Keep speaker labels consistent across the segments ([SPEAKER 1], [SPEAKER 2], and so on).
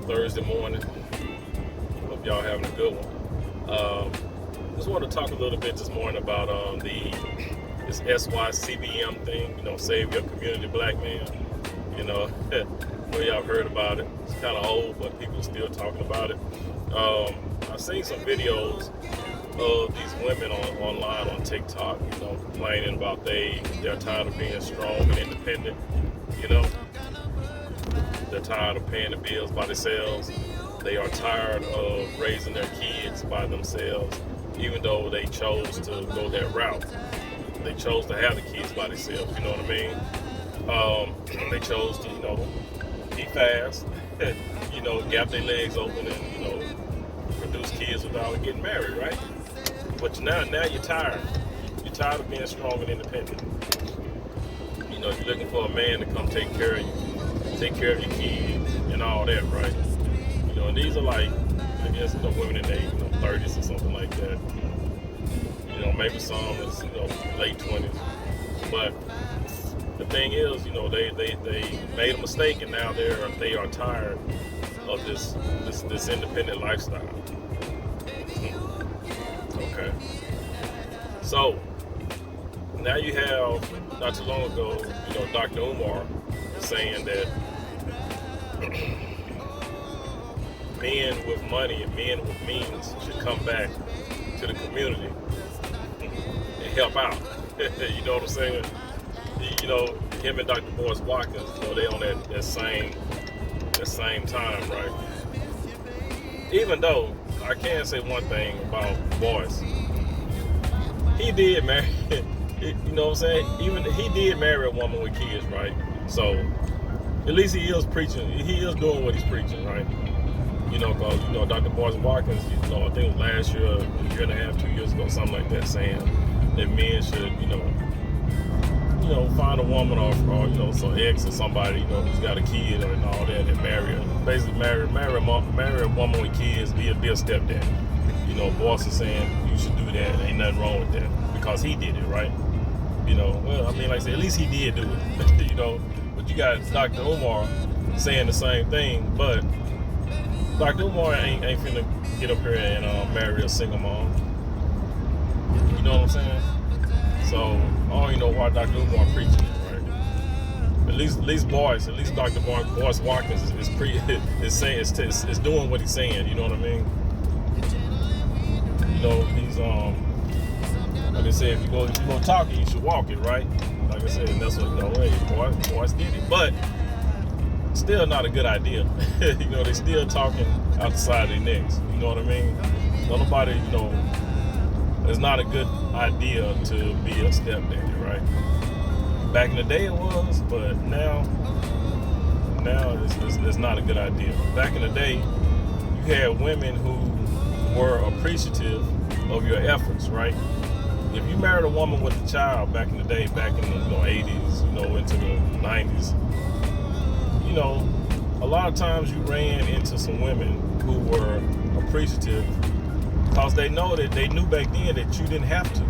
[SPEAKER 1] Thursday morning. Hope y'all having a good one. Just want to talk a little bit this morning about this SYCBM thing. Save your community, black man. Well, y'all heard about it. It's kind of old, but people are still talking about it. I've seen some videos of these women online on TikTok, complaining about they're tired of being strong and independent. They're tired of paying the bills by themselves. They are tired of raising their kids by themselves, even though they chose to go that route. They chose to have the kids by themselves, you know what I mean? They chose to, be fast, gap their legs open and, produce kids without getting married, right? But now you're tired. You're tired of being strong and independent. You're looking for a man to come take care of you, take care of your kids and all that, right? And these are like, I guess, women in their 30s or something like that. Maybe some is late 20s. But the thing is, they made a mistake, and now they are tired of this independent lifestyle. Okay. So now you have, not too long ago, Dr. Umar saying that men with money and men with means should come back to the community and help out. You know what I'm saying? Him and Dr. Boris Watkins, they on that same time, right? Even though I can say one thing about Boris, he did marry. You know what I'm saying? Even he did marry a woman with kids, right? So at least he is preaching. He is doing what he's preaching, right? Because Dr. Boris Watkins, I think it was last year, a year and a half, 2 years ago, something like that, saying that men should, find a woman or some ex or somebody, who's got a kid and all that, and marry her. Basically, marry a woman with kids, be a stepdad. Boss is saying you should do that. Ain't nothing wrong with that because he did it, right? Well, I mean, like I said, at least he did do it. But you got Dr. Umar saying the same thing, but Dr. Umar ain't finna get up here and marry a single mom. You know what I'm saying? So I don't even know why Dr. Umar preaching it, right? At least Dr. Boris Watkins is doing what he's saying. You know what I mean? He's like I said, if you go talking, you should walk it, right? Like I said, and that's what Boris did it, but still not a good idea. They still talking outside their necks. You know what I mean? Nobody, it's not a good idea to be a stepdaddy, right? Back in the day it was, but now it's not a good idea. Back in the day, you had women who were appreciative of your efforts, right? If you married a woman with a child back in the day, back in the 80s, into the 90s, a lot of times you ran into some women who were appreciative because they knew back then that you didn't have to,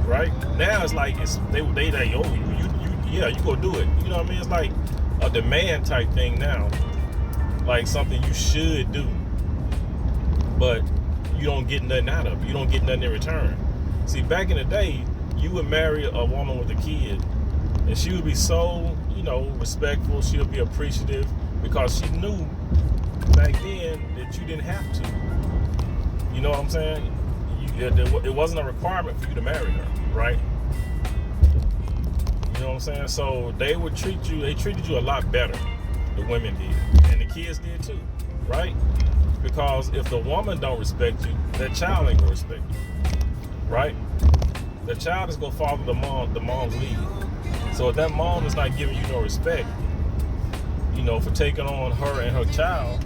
[SPEAKER 1] right? Now it's like they like, you go do it. You know what I mean? It's like a demand type thing now, like something you should do, but you don't get nothing out of it. You don't get nothing in return. See, back in the day, you would marry a woman with a kid, and she would be so, respectful. She would be appreciative because she knew back then that you didn't have to. You know what I'm saying? It wasn't a requirement for you to marry her, right? You know what I'm saying? So they treated you a lot better, the women did, and the kids did too, right? Because if the woman don't respect you, that child ain't gonna respect you, right? The child is gonna follow the mom's lead. So if that mom is not giving you no respect, for taking on her and her child,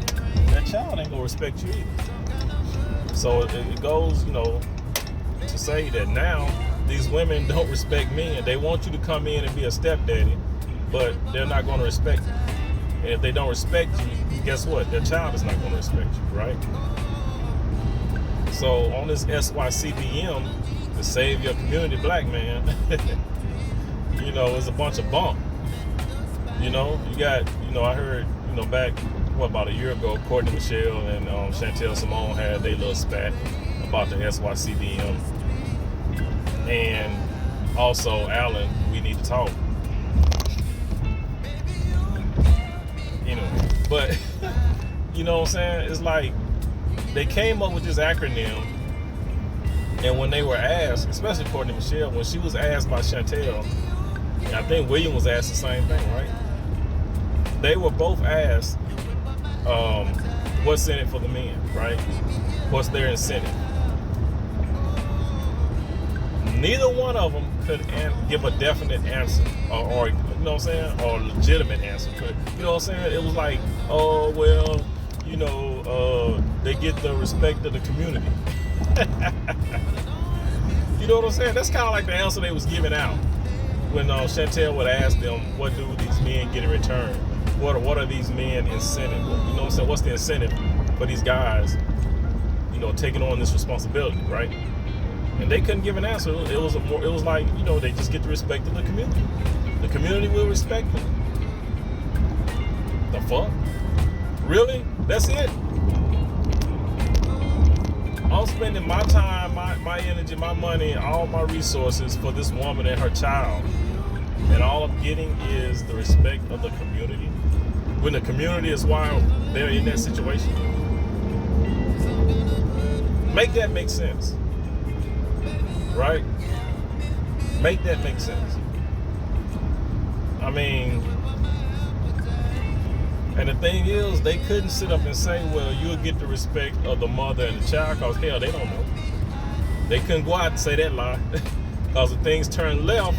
[SPEAKER 1] that child ain't gonna respect you either. So it goes, to say that now these women don't respect men. They want you to come in and be a stepdaddy, but they're not gonna respect you. And if they don't respect you, guess what? Their child is not gonna respect you, right? So on this SYCBM, to save your community, black man, it's a bunch of bunk. You got, I heard, back about a year ago, Courtney Michelle and Chantel Simone had their little spat about the SYCBM. And also, Alan, we need to talk. Anyway, but you know what I'm saying? It's like they came up with this acronym, and when they were asked, especially Courtney Michelle, when she was asked by Chantel, and I think William was asked the same thing, right? They were both asked, what's in it for the men, right? What's their incentive? Neither one of them could give a definite answer, or you know what I'm saying, or a legitimate answer. You know what I'm saying? It was like, oh well, you know, they get the respect of the community. You know what I'm saying? That's kind of like the answer they was giving out when Chantel would ask them, what do these men get in return? What are these men incentive? You know what I'm saying? What's the incentive for these guys, you know, taking on this responsibility, right? And they couldn't give an answer. It was like, you know, they just get the respect of the community. The community will respect them. The fuck? Really? That's it? I'm spending my time, my energy, my money, all my resources for this woman and her child. And all I'm getting is the respect of the community. When the community is why they're in that situation. Make that make sense. Right? Make that make sense. I mean, and the thing is, they couldn't sit up and say, well, you'll get the respect of the mother and the child, because hell, they don't know. They couldn't go out and say that lie. Because if things turn left,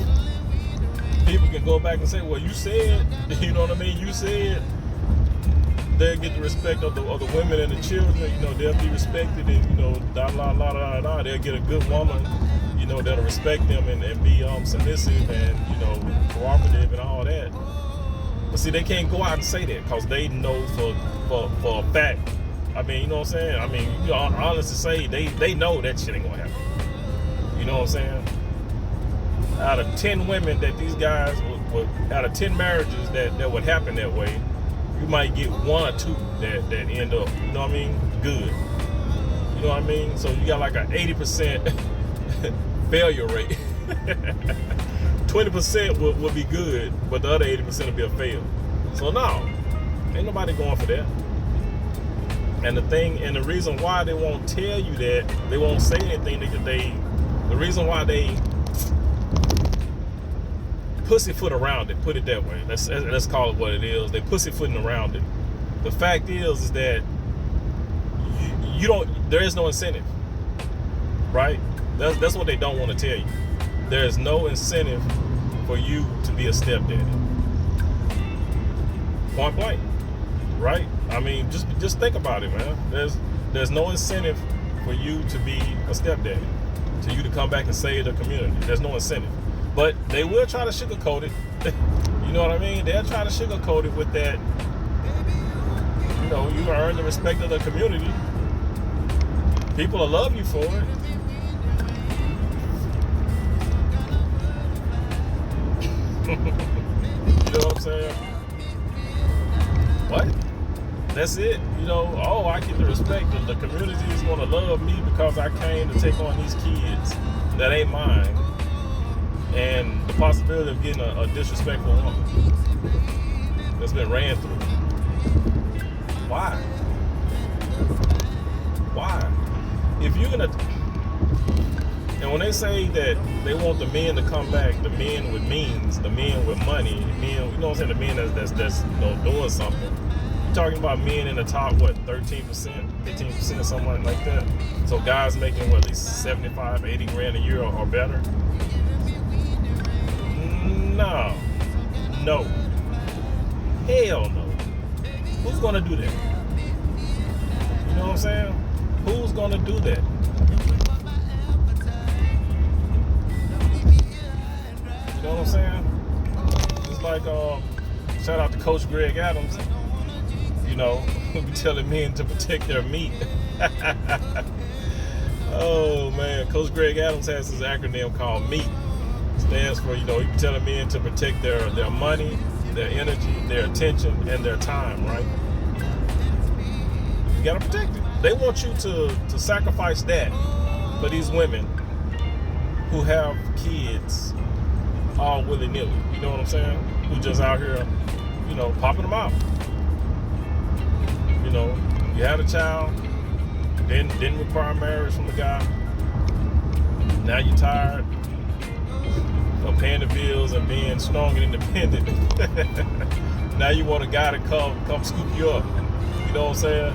[SPEAKER 1] people can go back and say, well, you said, you know what I mean? You said they'll get the respect of the women and the children, you know, they'll be respected, and, you know, they'll get a good woman, you know, that'll respect them and be submissive and, you know, cooperative and all that. But see, they can't go out and say that because they know for a fact. I mean, you know what I'm saying? I mean, you know, honest to say, they know that shit ain't gonna happen. You know what I'm saying? Out of 10 women that these guys would out of 10 marriages that would happen that way, you might get 1 or 2 that end up, you know what I mean, good. You know what I mean? So you got like an 80% failure rate. 20% will be good, but the other 80% will be a fail. So no, ain't nobody going for that. And the reason why they won't tell you that, they won't say anything, the reason why they pussyfoot around it, put it that way. Let's call it what it is. They pussyfooting around it. The fact is that there is no incentive, right? That's what they don't want to tell you. There is no incentive for you to be a stepdaddy. Point blank, right? I mean, just think about it, man. There's no incentive for you to be a stepdaddy, to you to come back and save the community. There's no incentive. But they will try to sugarcoat it. You know what I mean? They'll try to sugarcoat it with that, you know, you earn the respect of the community. People will love you for it. You know what I'm saying? What? That's it. You know, oh, I get the respect. The community is going to love me because I came to take on these kids that ain't mine. And the possibility of getting a disrespectful woman that's been ran through. Why? Why? If you're gonna, and when they say that they want the men to come back, the men with means, the men with money, the men, you know what I'm saying, the men that's you know, doing something. You're talking about men in the top, what, 13%, 15%, something like that. So guys making what, at least 75, 80 grand a year or better. No. Hell no. Who's gonna do that? You know what I'm saying? Who's gonna do that? You know what I'm saying? It's like, shout out to Coach Greg Adams. You know, be telling men to protect their meat. Oh man, Coach Greg Adams has this acronym called MEAT. Stands for, you know, he be telling men to protect their money, their energy, their attention, and their time, right? gotta protect it. They want you to sacrifice that for these women who have kids all willy-nilly. You know what I'm saying? Who just out here, popping them out. You had a child, didn't require marriage from the guy. Now you're tired of paying the bills and being strong and independent. Now you want a guy to come scoop you up. You know what I'm saying?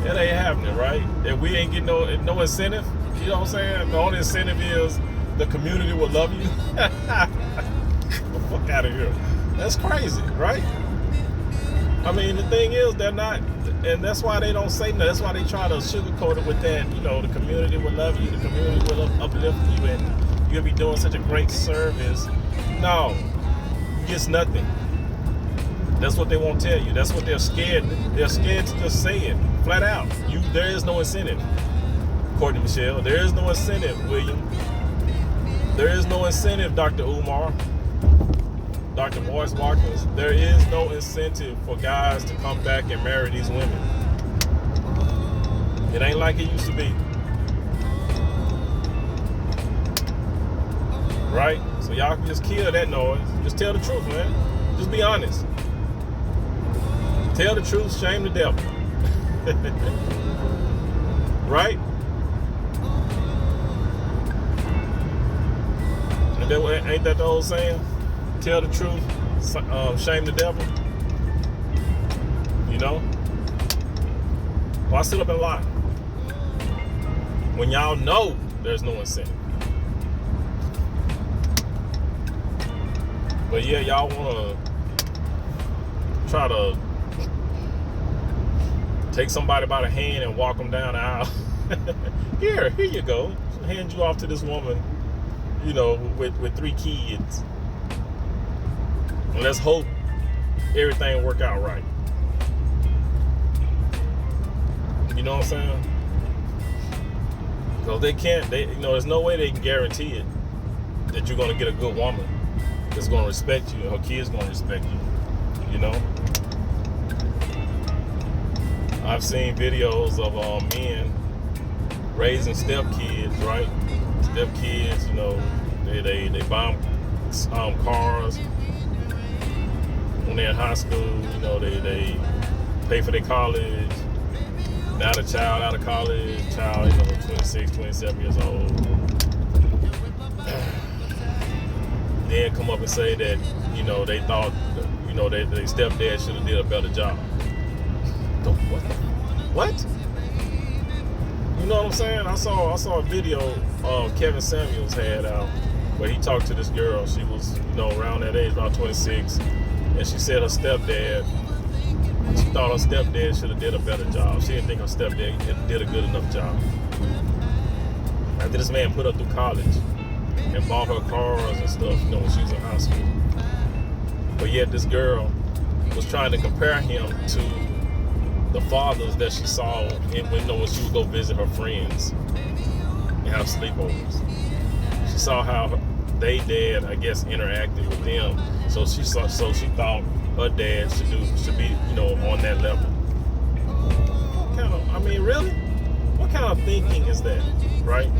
[SPEAKER 1] That ain't happening, right? That we ain't getting no incentive. You know what I'm saying? The only incentive is the community will love you. Get the fuck out of here. That's crazy, right? I mean, the thing is, they're not, and that's why they don't say no. That's why they try to sugarcoat it with that, the community will love you, the community will uplift you, and you'll be doing such a great service. No, it's nothing. That's what they won't tell you. That's what they're scared. They're scared to just say it, flat out. There is no incentive. Courtney Michelle, there is no incentive, William. There is no incentive, Dr. Umar. Dr. Boyce Watkins, there is no incentive for guys to come back and marry these women. It ain't like it used to be. Right? So y'all can just kill that noise. Just tell the truth, man. Just be honest. Tell the truth, shame the devil. Right? And ain't that the old saying? Tell the truth, shame the devil. Why sit up and lie when y'all know there's no incentive? But yeah, y'all want to try to take somebody by the hand and walk them down the aisle. Here you go. Hand you off to this woman, with 3 kids. And let's hope everything work out right. You know what I'm saying? Because there's no way they can guarantee it that you're going to get a good woman that's going to respect you and her kids going to respect you. I've seen videos of men raising stepkids, right? Stepkids, they buy them cars. When they're in high school, they pay for their college. Now the child out of college, 26, 27 years old. Then come up and say that, they thought, their stepdad should have did a better job. What? You know what I'm saying? I saw a video Kevin Samuels had out where he talked to this girl. She was, around that age, about 26. And she said she thought her stepdad should have did a better job. She didn't think her stepdad did a good enough job. After this man put her through college and bought her cars and stuff, when she was in high school. But yet this girl was trying to compare him to the fathers that she saw when she would go visit her friends and have sleepovers. She saw how they dad, I guess, interacted with them. So she thought her dad should be, on that level. Really? What kind of thinking is that, right?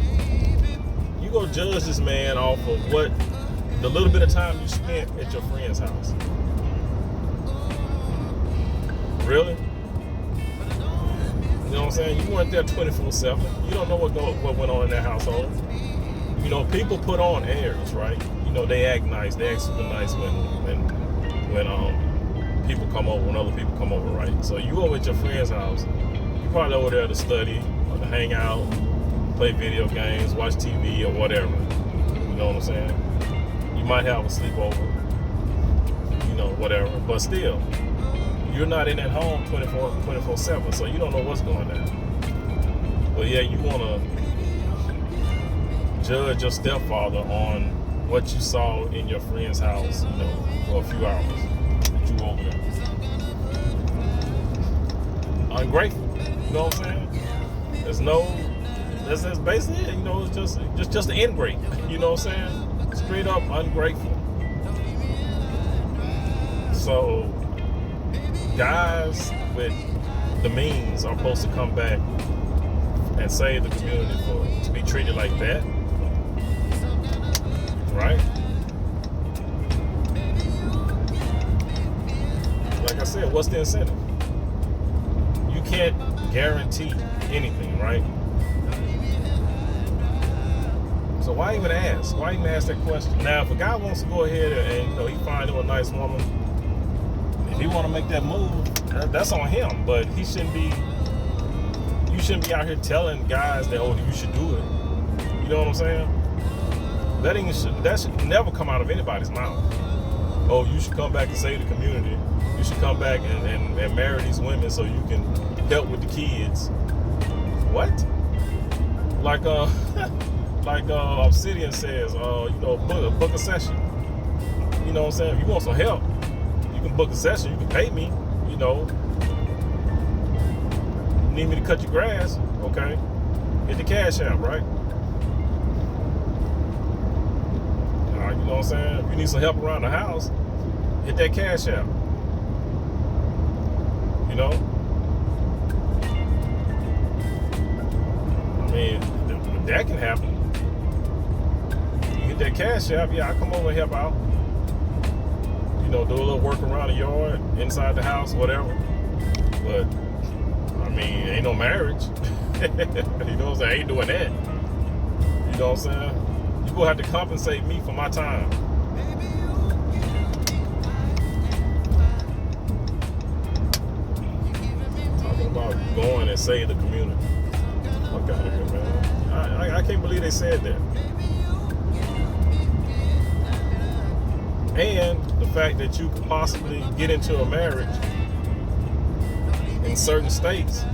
[SPEAKER 1] You go judge this man off of the little bit of time you spent at your friend's house. Really? You know what I'm saying? You weren't there 24/7. You don't know what went on in that household. People put on airs, right? They act nice. They act super nice when people come over, when other people come over, right? So you over at your friend's house, you probably over there to study or to hang out, play video games, watch TV or whatever. You know what I'm saying? You might have a sleepover, whatever. But still, you're not in that home 24/7, so you don't know what's going on. But yeah, you want to judge your stepfather on what you saw in your friend's house, for a few hours that you were over there. Ungrateful, you know what I'm saying? That's basically it, it's just an ingrate, you know what I'm saying? Straight up ungrateful. So, guys with the means are supposed to come back and save the community to be treated like that, right? Like I said, what's the incentive? You can't guarantee anything, right? So why even ask? Why even ask that question? Now, if a guy wants to go ahead and he find him a nice woman, if he want to make that move, that's on him. But he shouldn't be. You shouldn't be out here telling guys that, oh, you should do it. You know what I'm saying? That should never come out of anybody's mouth. Oh, you should come back and save the community. You should come back and marry these women so you can help with the kids. What? Like Obsidian says, book a session. You know what I'm saying? If you want some help, you can book a session. You can pay me. You need me to cut your grass? Okay. Hit the cash out, right? You know what I'm saying? If you need some help around the house, hit that cash out. You know? I mean, that can happen. You hit that cash out, yeah, I come over and help out. Do a little work around the yard, inside the house, whatever. But, I mean, ain't no marriage. You know what I'm saying? I ain't doing that. You know what I'm saying? You're going to have to compensate me for my time. Talking about going and save the community. Fuck out of here, man. I can't believe they said that. And the fact that you could possibly get into a marriage in certain states.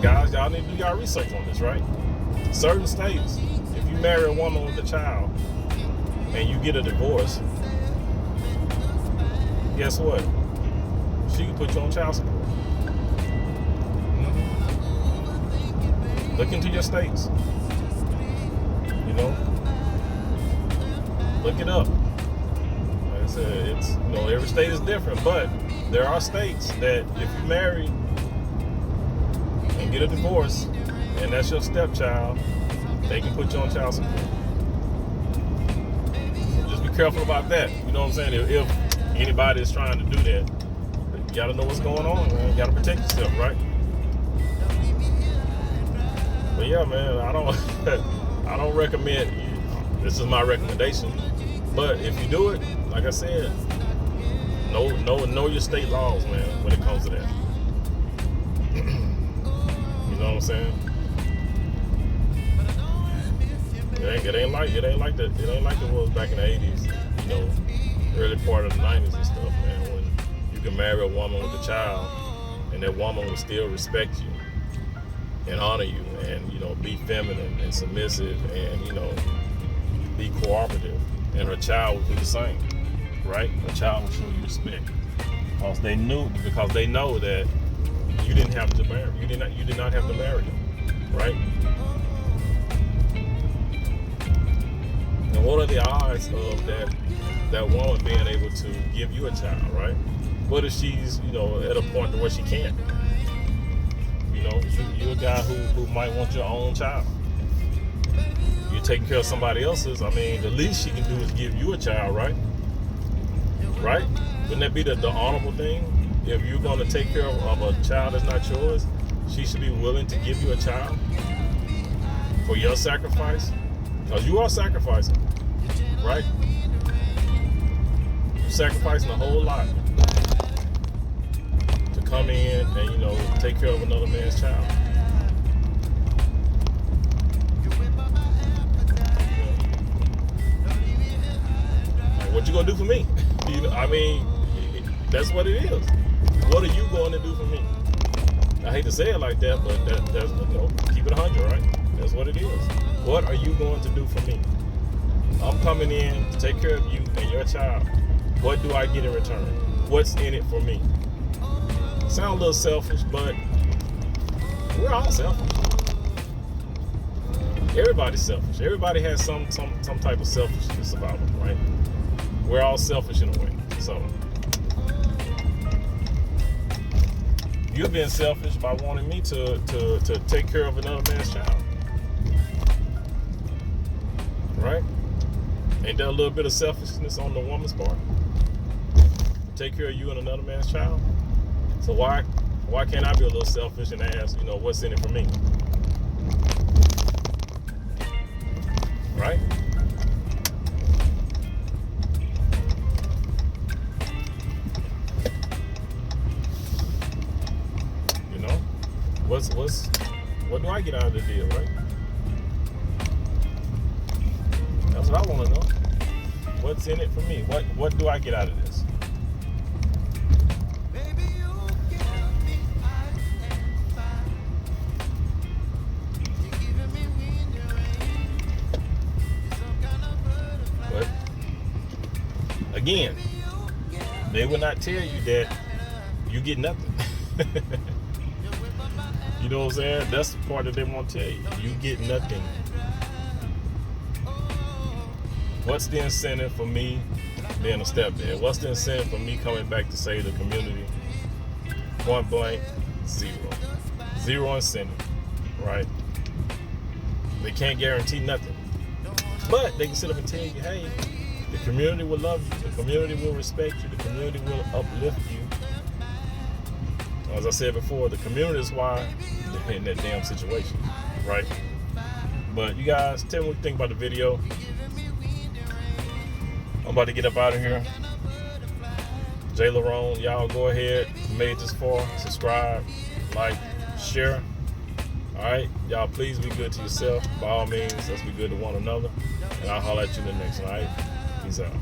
[SPEAKER 1] Guys, y'all need to do y'all research on this, right? Certain states, if you marry a woman with a child and you get a divorce, guess what? She can put you on child support. Look into your states. Look it up. Like I said, it's every state is different, but there are states that if you marry and get a divorce and that's your stepchild, they can put you on child support. So just be careful about that. You know what I'm saying? If anybody is trying to do that, you gotta know what's going on, man. You gotta protect yourself, right? But yeah, man, I don't recommend. This is my recommendation. But if you do it, like I said, know your state laws, man, when it comes to that. You know what I'm saying? It ain't like it was back in the 80s, early part of the 90s and stuff, man, when you can marry a woman with a child and that woman will still respect you and honor you and, be feminine and submissive and, be cooperative, and her child will do the same, right? Her child will show you respect because they know that you didn't have to marry. You did not have to marry them, right? And what are the odds of that woman being able to give you a child, right? What if she's at a point to where she can't? You're a guy who might want your own child. You're taking care of somebody else's. I mean, the least she can do is give you a child, right? Right? Wouldn't that be the honorable thing? If you're going to take care of a child that's not yours, she should be willing to give you a child for your sacrifice. Because you are sacrificing, right? You're sacrificing a whole lot to come in and, take care of another man's child. What you gonna do for me? I mean, that's what it is. What are you going to do for me? I hate to say it like that, but that's keep it 100, right? That's what it is. What are you going to do for me? I'm coming in to take care of you and your child. What do I get in return? What's in it for me? Sound a little selfish, but we're all selfish. Everybody's selfish. Everybody has some type of selfishness about them, right? We're all selfish in a way. So You're being selfish by wanting me to take care of another man's child. Right? Ain't there a little bit of selfishness on the woman's part? Take care of you and another man's child? So why can't I be a little selfish and ask, what's in it for me? Right? What do I get out of the deal, right? That's what I want to know. What's in it for me? What do I get out of this? But again, they will not tell you that you get nothing. You know what I'm saying? That's the part that they won't tell you. You get nothing. What's the incentive for me being a stepdad? What's the incentive for me coming back to save the community? Point blank, zero. Zero incentive, right? They can't guarantee nothing. But they can sit up and tell you, hey, the community will love you. The community will respect you. The community will uplift you. As I said before, the community is why they're in that damn situation, right? But you guys, tell me what you think about the video. I'm about to get up out of here. Jay Larone, y'all go ahead. If you made this far, subscribe, like, share. Alright, y'all please be good to yourself. By all means, let's be good to one another. And I'll holler at you in the next one, alright? Peace out.